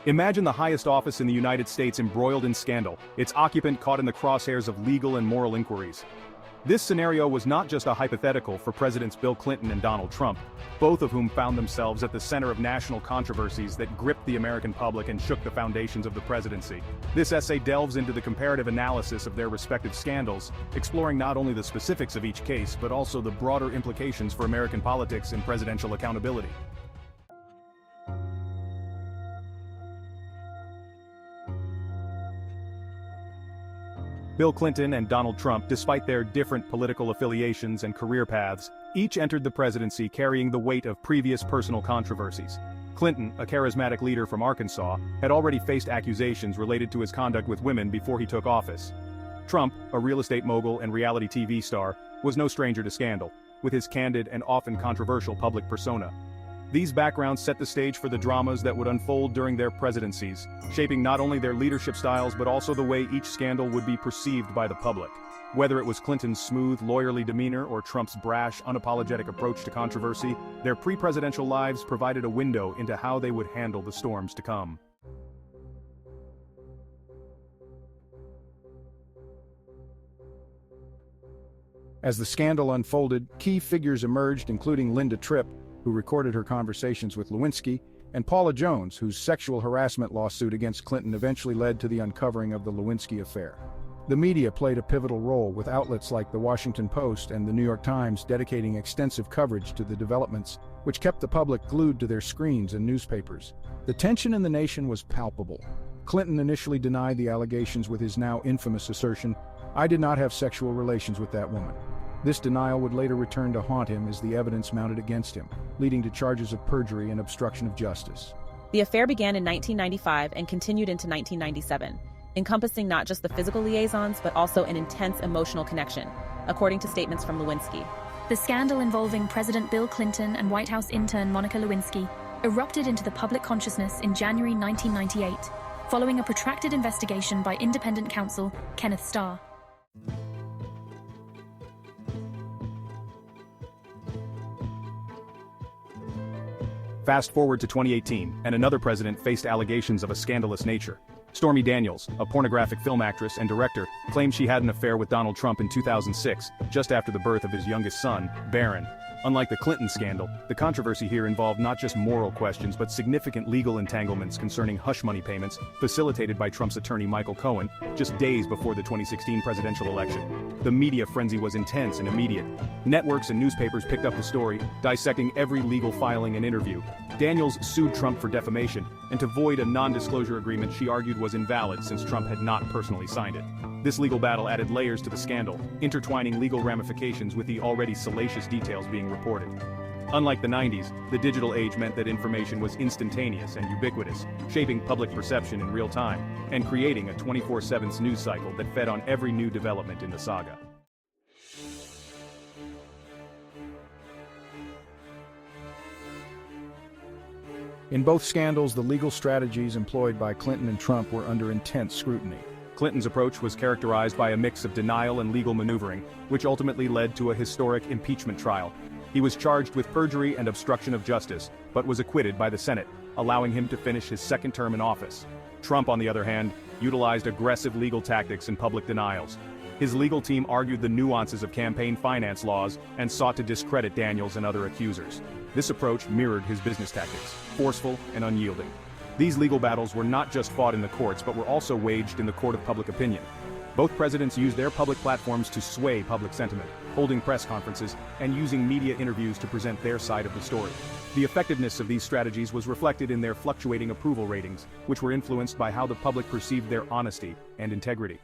Imagine the highest office in the United States embroiled in scandal, its occupant caught in the crosshairs of legal and moral inquiries. This scenario was not just a hypothetical for Presidents Bill Clinton and Donald Trump, both of whom found themselves at the center of national controversies that gripped the American public and shook the foundations of the presidency. This essay delves into the comparative analysis of their respective scandals, exploring not only the specifics of each case but also the broader implications for American politics and presidential accountability. Bill Clinton and Donald Trump, despite their different political affiliations and career paths, each entered the presidency carrying the weight of previous personal controversies. Clinton, a charismatic leader from Arkansas, had already faced accusations related to his conduct with women before he took office. Trump, a real estate mogul and reality TV star, was no stranger to scandal, with his candid and often controversial public persona. These backgrounds set the stage for the dramas that would unfold during their presidencies, shaping not only their leadership styles but also the way each scandal would be perceived by the public. Whether it was Clinton's smooth, lawyerly demeanor or Trump's brash, unapologetic approach to controversy, their pre-presidential lives provided a window into how they would handle the storms to come. As the scandal unfolded, key figures emerged, including Linda Tripp, who recorded her conversations with Lewinsky, and Paula Jones, whose sexual harassment lawsuit against Clinton eventually led to the uncovering of the Lewinsky affair. The media played a pivotal role, with outlets like The Washington Post and The New York Times dedicating extensive coverage to the developments, which kept the public glued to their screens and newspapers. The tension in the nation was palpable. Clinton initially denied the allegations with his now infamous assertion, "I did not have sexual relations with that woman." This denial would later return to haunt him as the evidence mounted against him, leading to charges of perjury and obstruction of justice. The affair began in 1995 and continued into 1997, encompassing not just the physical liaisons but also an intense emotional connection, according to statements from Lewinsky. The scandal involving President Bill Clinton and White House intern Monica Lewinsky erupted into the public consciousness in January 1998, following a protracted investigation by independent counsel Kenneth Starr. Fast forward to 2018, and another president faced allegations of a scandalous nature. Stormy Daniels, a pornographic film actress and director, claimed she had an affair with Donald Trump in 2006, just after the birth of his youngest son, Barron. Unlike the Clinton scandal, the controversy here involved not just moral questions but significant legal entanglements concerning hush money payments facilitated by Trump's attorney Michael Cohen just days before the 2016 presidential election. The media frenzy was intense and immediate. Networks and newspapers picked up the story, dissecting every legal filing and interview. Daniels sued Trump for defamation, and to void a non-disclosure agreement she argued was invalid since Trump had not personally signed it. This legal battle added layers to the scandal, intertwining legal ramifications with the already salacious details being reported. Unlike the 90s, the digital age meant that information was instantaneous and ubiquitous, shaping public perception in real time, and creating a 24/7 news cycle that fed on every new development in the saga. In both scandals, the legal strategies employed by Clinton and Trump were under intense scrutiny. Clinton's approach was characterized by a mix of denial and legal maneuvering, which ultimately led to a historic impeachment trial. He was charged with perjury and obstruction of justice, but was acquitted by the Senate, allowing him to finish his second term in office. Trump, on the other hand, utilized aggressive legal tactics and public denials. His legal team argued the nuances of campaign finance laws and sought to discredit Daniels and other accusers. This approach mirrored his business tactics, forceful and unyielding. These legal battles were not just fought in the courts but were also waged in the court of public opinion. Both presidents used their public platforms to sway public sentiment, holding press conferences and using media interviews to present their side of the story. The effectiveness of these strategies was reflected in their fluctuating approval ratings, which were influenced by how the public perceived their honesty and integrity.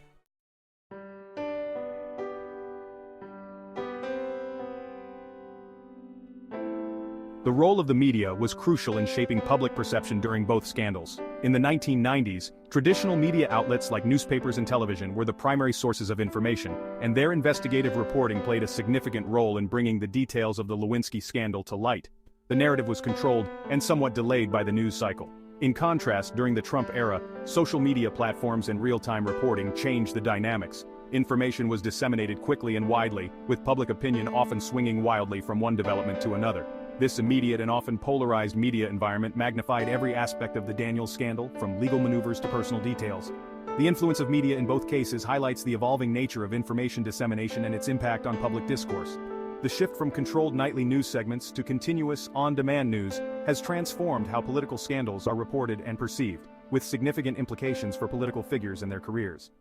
The role of the media was crucial in shaping public perception during both scandals. In the 1990s, traditional media outlets like newspapers and television were the primary sources of information, and their investigative reporting played a significant role in bringing the details of the Lewinsky scandal to light. The narrative was controlled and somewhat delayed by the news cycle. In contrast, during the Trump era, social media platforms and real-time reporting changed the dynamics. Information was disseminated quickly and widely, with public opinion often swinging wildly from one development to another. This immediate and often polarized media environment magnified every aspect of the Daniels scandal, from legal maneuvers to personal details. The influence of media in both cases highlights the evolving nature of information dissemination and its impact on public discourse. The shift from controlled nightly news segments to continuous, on-demand news has transformed how political scandals are reported and perceived, with significant implications for political figures and their careers.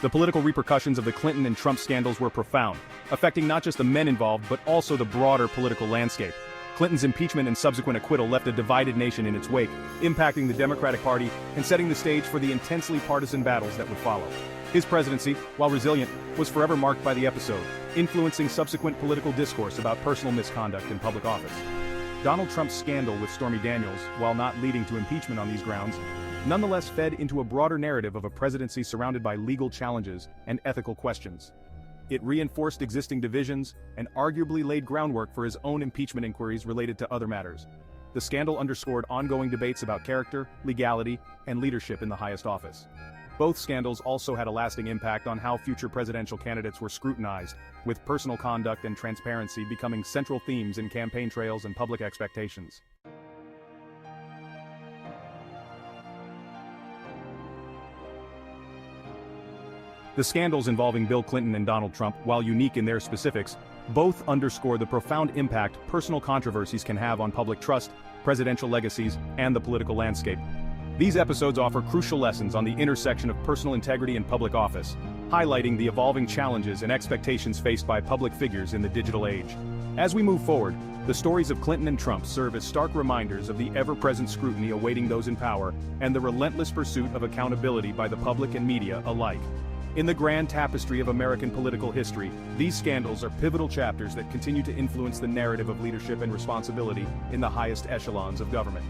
The political repercussions of the Clinton and Trump scandals were profound, affecting not just the men involved but also the broader political landscape. Clinton's impeachment and subsequent acquittal left a divided nation in its wake, impacting the Democratic Party and setting the stage for the intensely partisan battles that would follow. His presidency, while resilient, was forever marked by the episode, influencing subsequent political discourse about personal misconduct in public office. Donald Trump's scandal with Stormy Daniels, while not leading to impeachment on these grounds, nonetheless fed into a broader narrative of a presidency surrounded by legal challenges and ethical questions. It reinforced existing divisions and arguably laid groundwork for his own impeachment inquiries related to other matters. The scandal underscored ongoing debates about character, legality, and leadership in the highest office. Both scandals also had a lasting impact on how future presidential candidates were scrutinized, with personal conduct and transparency becoming central themes in campaign trails and public expectations. The scandals involving Bill Clinton and Donald Trump, while unique in their specifics, both underscore the profound impact personal controversies can have on public trust, presidential legacies, and the political landscape. These episodes offer crucial lessons on the intersection of personal integrity and public office, highlighting the evolving challenges and expectations faced by public figures in the digital age. As we move forward, the stories of Clinton and Trump serve as stark reminders of the ever-present scrutiny awaiting those in power and the relentless pursuit of accountability by the public and media alike. In the grand tapestry of American political history, these scandals are pivotal chapters that continue to influence the narrative of leadership and responsibility in the highest echelons of government.